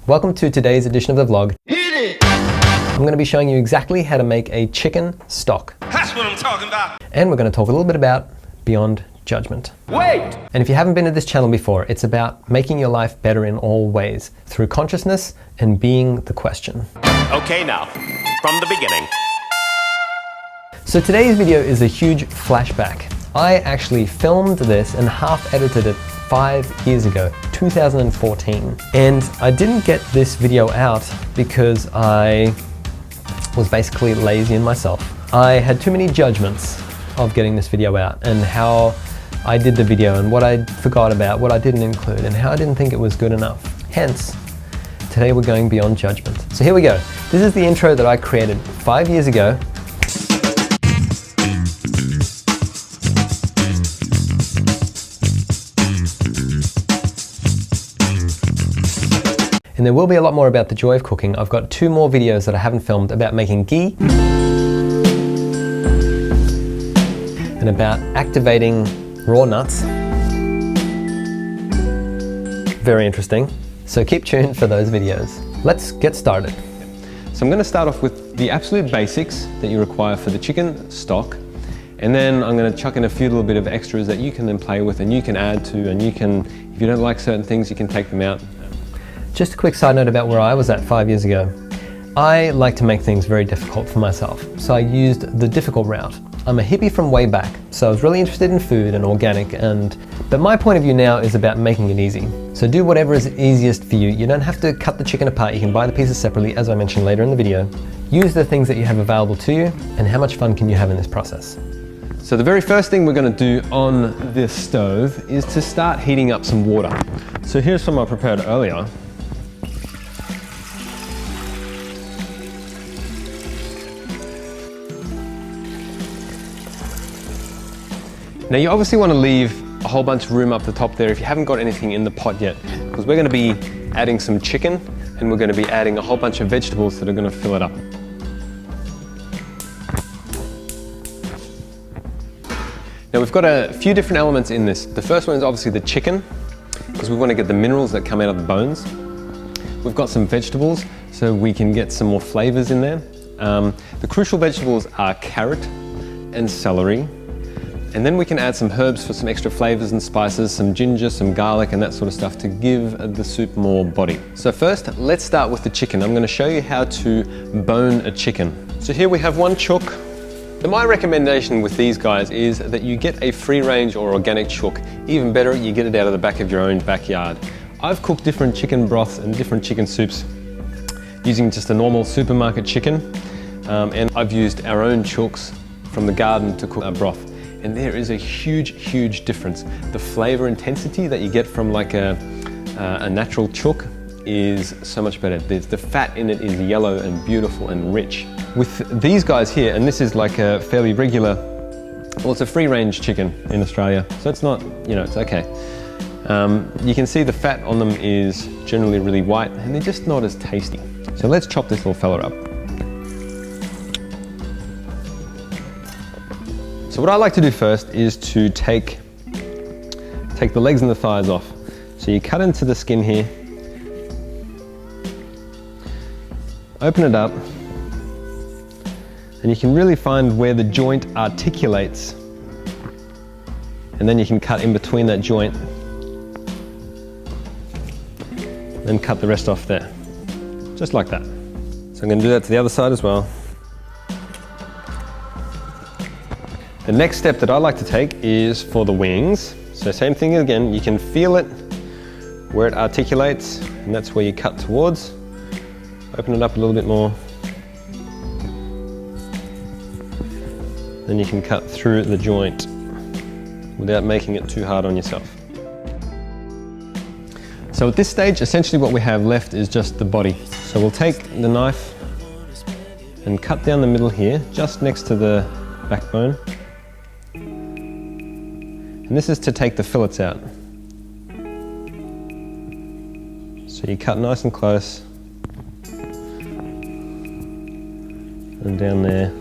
Welcome to today's edition of the vlog. Hit it! I'm going to be showing you exactly how to make a chicken stock. That's what I'm talking about. And we're going to talk a little bit about beyond judgment. Wait! And if you haven't been to this channel before, it's about making your life better in all ways through consciousness and being the question. Okay, now, from the beginning. So today's video is a huge flashback. I actually filmed this and half edited it 5 years ago, 2014. And I didn't get this video out because I was basically lazy in myself. I had too many judgments of getting this video out and how I did the video and what I forgot about, what I didn't include, and how I didn't think it was good enough. Hence, today we're going beyond judgment. So here we go. This is the intro that I created 5 years ago. And there will be a lot more about the joy of cooking. I've got 2 more videos that I haven't filmed about making ghee and about activating raw nuts. Very interesting. So keep tuned for those videos. Let's get started. So I'm going to start off with the absolute basics that you require for the chicken stock. And then I'm going to chuck in a few little bit of extras that you can then play with and you can add to, and you can, if you don't like certain things, you can take them out. Just a quick side note about where I was at 5 years ago. I like to make things very difficult for myself, so I used the difficult route. I'm a hippie from way back, so I was really interested in food and organic, but my point of view now is about making it easy. So do whatever is easiest for you. You don't have to cut the chicken apart, you can buy the pieces separately, as I mentioned later in the video. Use the things that you have available to you, and how much fun can you have in this process? So the very first thing we're going to do on this stove is to start heating up some water. So here's some I prepared earlier. Now you obviously want to leave a whole bunch of room up the top there if you haven't got anything in the pot yet, because we're going to be adding some chicken and we're going to be adding a whole bunch of vegetables that are going to fill it up. Now we've got a few different elements in this. The first one is obviously the chicken, because we want to get the minerals that come out of the bones. We've got some vegetables, so we can get some more flavors in there. The crucial vegetables are carrot and celery. And then we can add some herbs for some extra flavors and spices, some ginger, some garlic and that sort of stuff to give the soup more body. So first, let's start with the chicken. I'm going to show you how to bone a chicken. So here we have one chook. And my recommendation with these guys is that you get a free range or organic chook. Even better, you get it out of the back of your own backyard. I've cooked different chicken broths and different chicken soups using just a normal supermarket chicken. And I've used our own chooks from the garden to cook a broth. And there is a huge difference. The flavor intensity that you get from like a natural chook is so much better. The fat in it is yellow and beautiful and rich. With these guys here, and this is like a fairly regular, well, it's a free range chicken in Australia, so it's not, it's okay. You can see the fat on them is generally really white and they're just not as tasty. So let's chop this little fella up. So what I like to do first is to take the legs and the thighs off. So you cut into the skin here, open it up, and you can really find where the joint articulates. And then you can cut in between that joint, then cut the rest off there, just like that. So I'm going to do that to the other side as well. The next step that I like to take is for the wings. So same thing again, you can feel it where it articulates, and that's where you cut towards. Open it up a little bit more. Then you can cut through the joint without making it too hard on yourself. So at this stage, essentially what we have left is just the body. So we'll take the knife and cut down the middle here, just next to the backbone. And this is to take the fillets out. So you cut nice and close. And down there.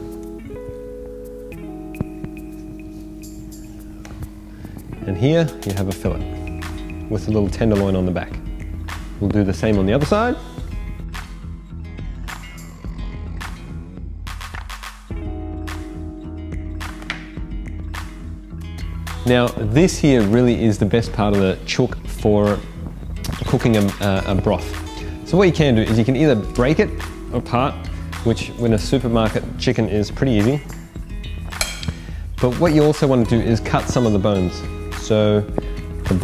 And here you have a fillet with a little tenderloin on the back. We'll do the same on the other side. Now, this here really is the best part of the chook for cooking a broth. So what you can do is you can either break it apart, which in a supermarket chicken is pretty easy. But what you also want to do is cut some of the bones. So the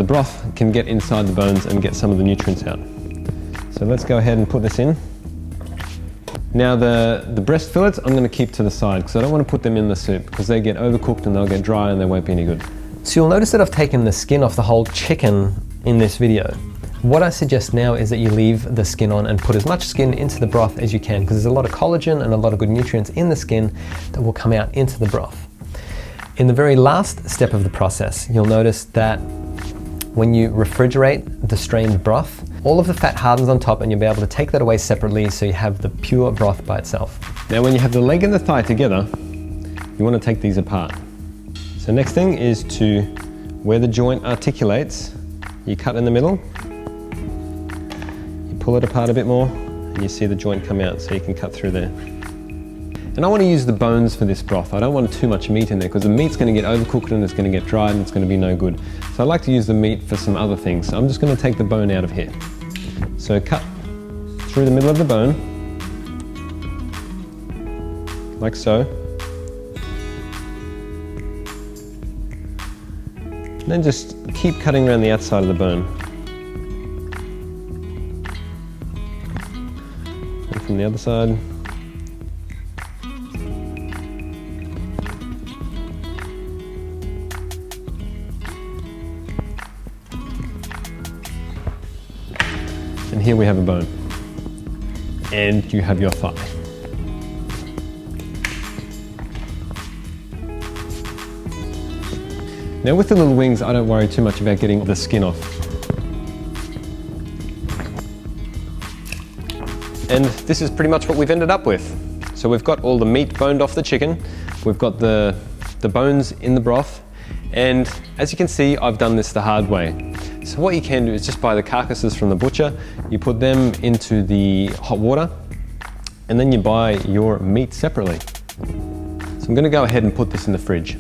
broth can get inside the bones and get some of the nutrients out. So let's go ahead and put this in. Now the breast fillets I'm going to keep to the side because I don't want to put them in the soup because they get overcooked and they'll get dry and they won't be any good. So you'll notice that I've taken the skin off the whole chicken in this video. What I suggest now is that you leave the skin on and put as much skin into the broth as you can because there's a lot of collagen and a lot of good nutrients in the skin that will come out into the broth. In the very last step of the process, you'll notice that when you refrigerate the strained broth, all of the fat hardens on top and you'll be able to take that away separately so you have the pure broth by itself. Now when you have the leg and the thigh together, you want to take these apart. So next thing is to, where the joint articulates, you cut in the middle, you pull it apart a bit more, and you see the joint come out so you can cut through there. And I want to use the bones for this broth. I don't want too much meat in there because the meat's going to get overcooked and it's going to get dried and it's going to be no good. So I like to use the meat for some other things. So I'm just going to take the bone out of here. So cut through the middle of the bone, like so. And then just keep cutting around the outside of the bone. And from the other side. And here we have a bone. And you have your thigh. Now with the little wings, I don't worry too much about getting the skin off. And this is pretty much what we've ended up with. So we've got all the meat boned off the chicken. We've got the bones in the broth. And as you can see, I've done this the hard way. So what you can do is just buy the carcasses from the butcher, you put them into the hot water, and then you buy your meat separately. So I'm going to go ahead and put this in the fridge.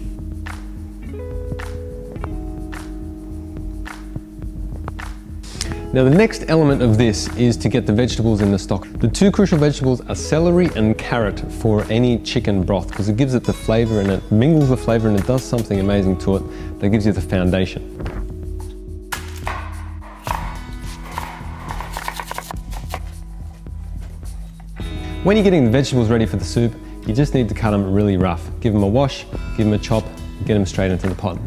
Now the next element of this is to get the vegetables in the stock. The two crucial vegetables are celery and carrot for any chicken broth because it gives it the flavor and it mingles the flavor and it does something amazing to it that gives you the foundation. When you're getting the vegetables ready for the soup, you just need to cut them really rough. Give them a wash, give them a chop, get them straight into the pot.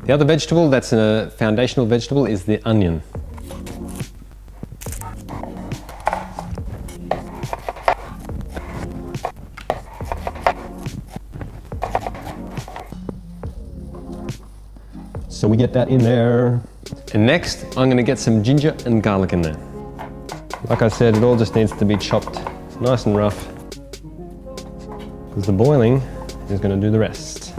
The other vegetable that's a foundational vegetable is the onion. So we get that in there. And next, I'm going to get some ginger and garlic in there. Like I said, it all just needs to be chopped nice and rough because the boiling is going to do the rest.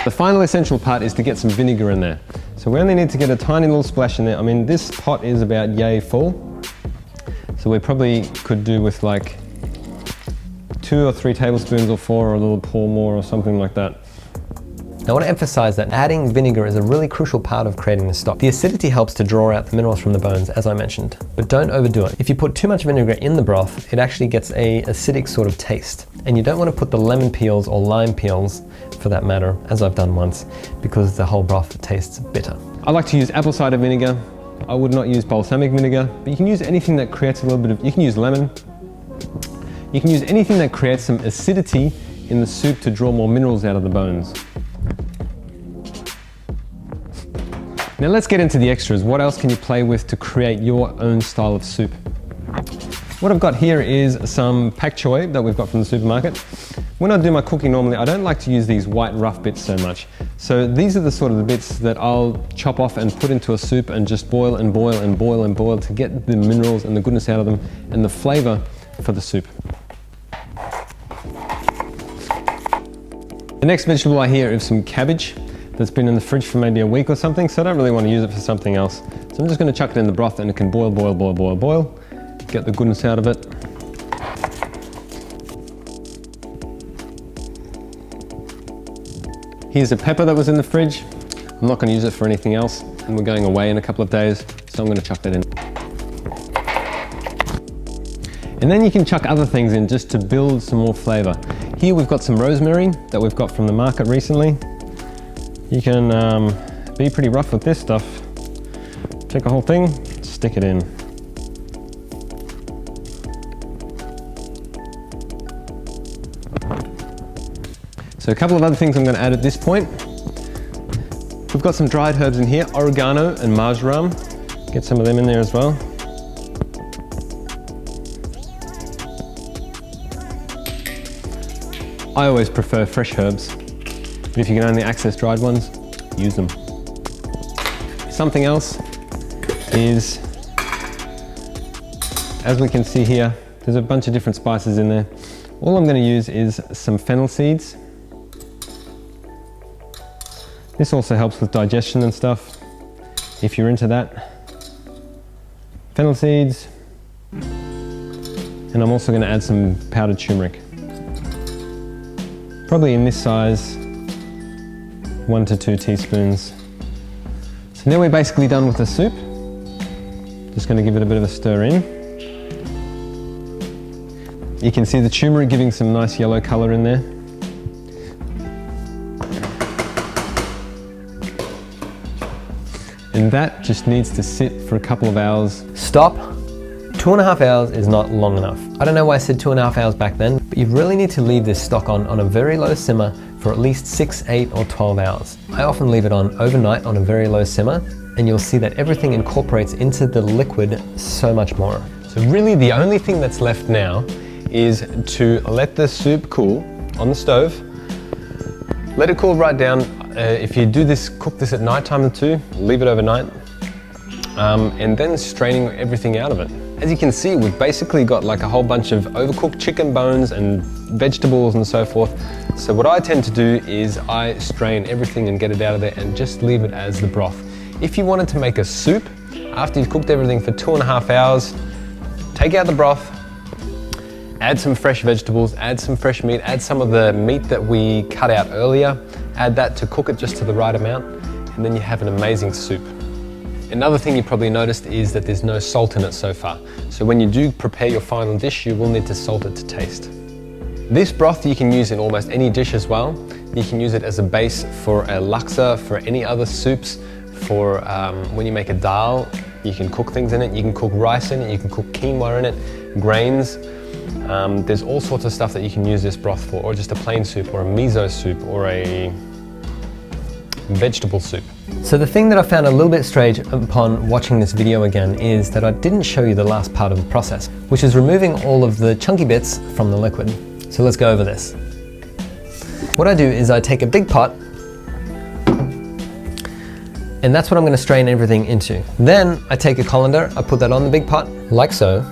The final essential part is to get some vinegar in there. So we only need to get a tiny little splash in there. I mean, this pot is about yay full. So we probably could do with like 2 or 3 tablespoons or 4 or a little pour more or something like that. I want to emphasize that adding vinegar is a really crucial part of creating the stock. The acidity helps to draw out the minerals from the bones, as I mentioned, but don't overdo it. If you put too much vinegar in the broth, it actually gets an acidic sort of taste. And you don't want to put the lemon peels or lime peels, for that matter, as I've done once, because the whole broth tastes bitter. I like to use apple cider vinegar. I would not use balsamic vinegar, but you can use anything that creates a little bit of, you can use lemon. You can use anything that creates some acidity in the soup to draw more minerals out of the bones. Now let's get into the extras. What else can you play with to create your own style of soup? What I've got here is some pak choy that we've got from the supermarket. When I do my cooking normally, I don't like to use these white rough bits so much. So these are the sort of the bits that I'll chop off and put into a soup and just boil and boil and boil and boil to get the minerals and the goodness out of them and the flavor for the soup. The next vegetable I hear is some cabbage. that's been in the fridge for maybe a week or something, so I don't really want to use it for something else. So I'm just going to chuck it in the broth and it can boil, boil, boil, boil, boil. Get the goodness out of it. Here's a pepper that was in the fridge. I'm not going to use it for anything else, and we're going away in a couple of days, so I'm going to chuck that in. And then you can chuck other things in just to build some more flavor. Here we've got some rosemary that we've got from the market recently. You can be pretty rough with this stuff. Take a whole thing, stick it in. So a couple of other things I'm going to add at this point. We've got some dried herbs in here, oregano and marjoram. Get some of them in there as well. I always prefer fresh herbs, but if you can only access dried ones, use them. Something else is, as we can see here, there's a bunch of different spices in there. All I'm going to use is some fennel seeds. This also helps with digestion and stuff, if you're into that. Fennel seeds, and I'm also going to add some powdered turmeric. Probably in this size, 1 to 2 teaspoons. So now we're basically done with the soup. Just going to give it a bit of a stir in. You can see the turmeric giving some nice yellow color in there. And that just needs to sit for a couple of hours. Stop. 2.5 hours is not long enough. I don't know why I said 2.5 hours back then, but you really need to leave this stock on a very low simmer for at least 6, 8, or 12 hours. I often leave it on overnight on a very low simmer, and you'll see that everything incorporates into the liquid so much more. So really the only thing that's left now is to let the soup cool on the stove. Let it cool right down. If you do this, cook this at night time or two, leave it overnight, and then straining everything out of it. As you can see, we've basically got like a whole bunch of overcooked chicken bones and vegetables and so forth. So what I tend to do is I strain everything and get it out of there and just leave it as the broth. If you wanted to make a soup, after you've cooked everything for 2.5 hours, take out the broth, add some fresh vegetables, add some fresh meat, add some of the meat that we cut out earlier, add that to cook it just to the right amount, and then you have an amazing soup. Another thing you probably noticed is that there's no salt in it so far. So when you do prepare your final dish, you will need to salt it to taste. This broth you can use in almost any dish as well. You can use it as a base for a laksa, for any other soups, for when you make a dal, you can cook things in it. You can cook rice in it, you can cook quinoa in it, grains. There's all sorts of stuff that you can use this broth for, or just a plain soup, or a miso soup, or a vegetable soup. So the thing that I found a little bit strange upon watching this video again is that I didn't show you the last part of the process, which is removing all of the chunky bits from the liquid. So let's go over this. What I do is I take a big pot, and that's what I'm going to strain everything into. Then I take a colander, I put that on the big pot, like so,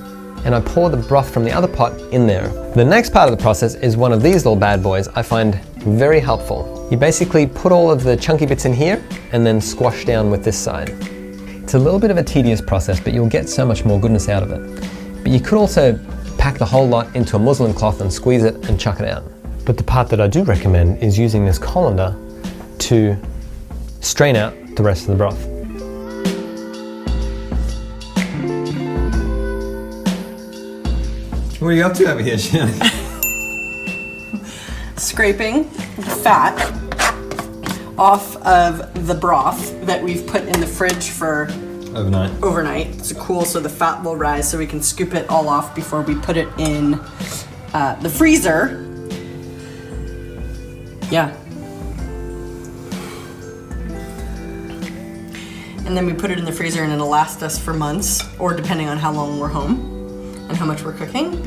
and I pour the broth from the other pot in there. The next part of the process is one of these little bad boys I find very helpful. You basically put all of the chunky bits in here and then squash down with this side. It's a little bit of a tedious process, but you'll get so much more goodness out of it. But you could also pack the whole lot into a muslin cloth and squeeze it and chuck it out. But the part that I do recommend is using this colander to strain out the rest of the broth. What are you up to over here, Shannon? Scraping the fat off of the broth that we've put in the fridge for overnight to cool, so the fat will rise, so we can scoop it all off before we put it in the freezer. Yeah. And then we put it in the freezer and it'll last us for months, or depending on how long we're home and how much we're cooking.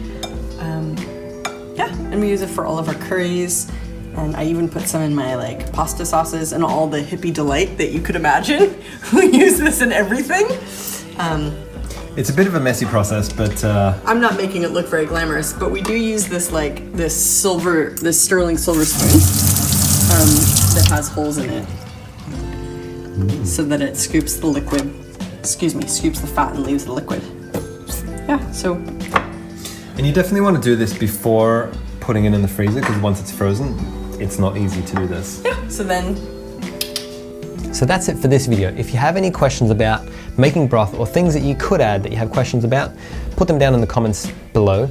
Yeah, and we use it for all of our curries, and I even put some in my like pasta sauces and all the hippie delight that you could imagine. We use this in everything. It's a bit of a messy process, but I'm not making it look very glamorous, but we do use this this sterling silver spoon that has holes in it. so that it scoops the liquid, scoops the fat and leaves the liquid. Yeah, so. And you definitely want to do this before putting it in the freezer, because once it's frozen, it's not easy to do this. Yeah, so then. So that's it for this video. If you have any questions about making broth or things that you could add that you have questions about, put them down in the comments below.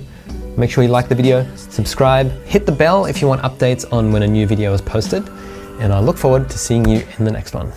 Make sure you like the video, subscribe, hit the bell if you want updates on when a new video is posted, and I look forward to seeing you in the next one.